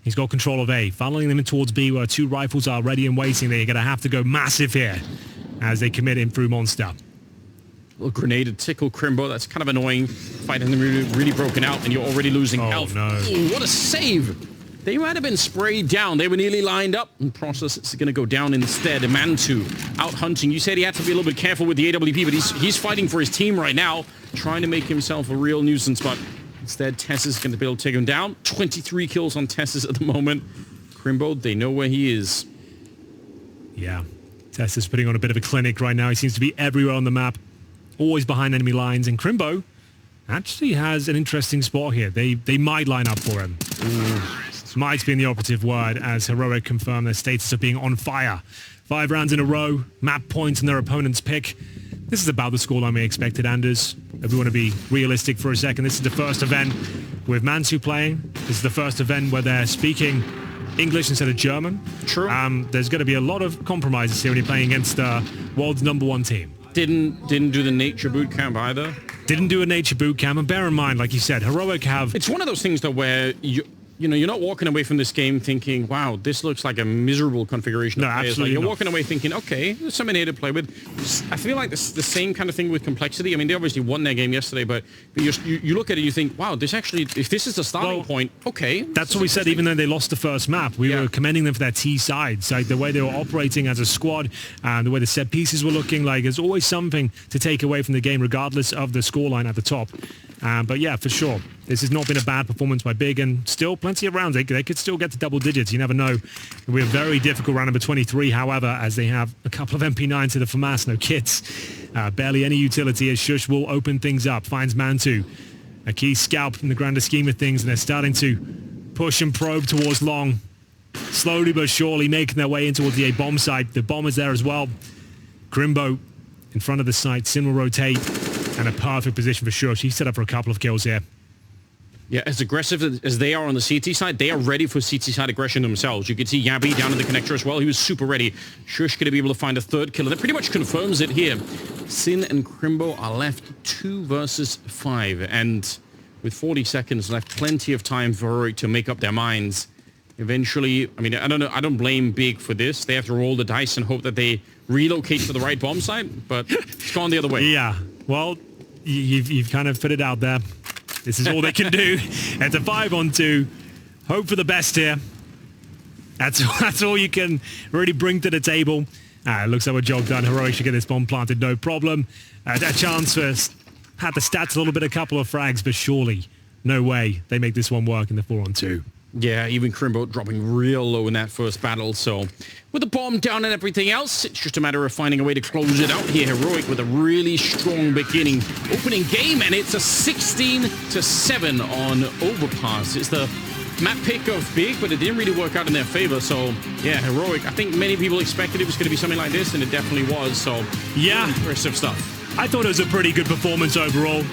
he's got control of A. Funneling them in towards B, where 2 rifles are ready and waiting. They're going to have to go massive here as they commit in through Monster. Little grenade to tickle Crimbo. That's kind of annoying. Fighting them really broken out, and you're already losing health. No. Ooh, what a save! They might have been sprayed down. They were nearly lined up. And Process is going to go down instead. Mantu out hunting. You said he had to be a little bit careful with the AWP, but he's fighting for his team right now, trying to make himself a real nuisance. But instead, Tess is going to be able to take him down. 23 kills on Tess at the moment. Crimbo, they know where he is. Yeah, Tess is putting on a bit of a clinic right now. He seems to be everywhere on the map, always behind enemy lines. And Crimbo actually has an interesting spot here. They might line up for him. Ooh. Might be the operative word, as Heroic confirm their status of being on fire. 5 rounds in a row, map points in their opponent's pick. This is about the scoreline we expected, Anders. If we want to be realistic for a second, this is the first event with Mansu playing. This is the first event where they're speaking English instead of German. True. There's going to be a lot of compromises here when you're playing against the world's #1 team. Didn't do the nature boot camp either. Didn't do a nature boot camp, and bear in mind, like you said, Heroic have... It's one of those things, though, where you know, you're not walking away from this game thinking, wow, this looks like a miserable configuration. No, absolutely You're not. Walking away thinking, okay, there's something here to play with. I feel like this the same kind of thing with Complexity. I mean, they obviously won their game yesterday, but you look at it, you think, wow, this actually, if this is the starting point, okay. That's what we said, even though they lost the first map. We were commending them for their T sides, like the way they were operating as a squad, and the way the set pieces were looking. Like, there's always something to take away from the game, regardless of the scoreline at the top. But yeah, for sure, this has not been a bad performance by Big, and still plenty of rounds. They could still get to double digits. You never know. We're a very difficult round number 23, however, as they have a couple of MP9s to the FAMAS, no kits. Barely any utility as Shush will open things up. Finds Mantu, a key scalp in the grander scheme of things, and they're starting to push and probe towards Long. Slowly but surely making their way in towards the A bomb site. The bomb is there as well. Crimbo in front of the site. Sin will rotate. And a perfect position for Shush. He's set up for a couple of kills here. Yeah, as aggressive as they are on the CT side, they are ready for CT side aggression themselves. You can see Yabby down in the connector as well. He was super ready. Shush going to be able to find a third kill, and that pretty much confirms it here. Sin and Crimbo are left 2 versus 5, and with 40 seconds left, plenty of time for Heroic to make up their minds. Eventually, I mean, I don't know. I don't blame Big for this. They have to roll the dice and hope that they relocate to the right bomb site, but it's gone the other way. Yeah, well, you've kind of put it out there. This is all they can do. It's a 5-on-2. Hope for the best here. That's all you can really bring to the table. It looks like a job done. Heroic should get this bomb planted, no problem. That chance for had the stats a little bit, a couple of frags, but surely no way they make this one work in the 4-on-2. Yeah, even Crimbo dropping real low in that first battle. So with the bomb down and everything else, it's just a matter of finding a way to close it out here. Heroic with a really strong beginning. Opening game, and it's a 16-7 on Overpass. It's the map pick of Big, but it didn't really work out in their favor. So yeah, Heroic. I think many people expected it was going to be something like this, and it definitely was. So yeah, impressive stuff. I thought it was a pretty good performance overall.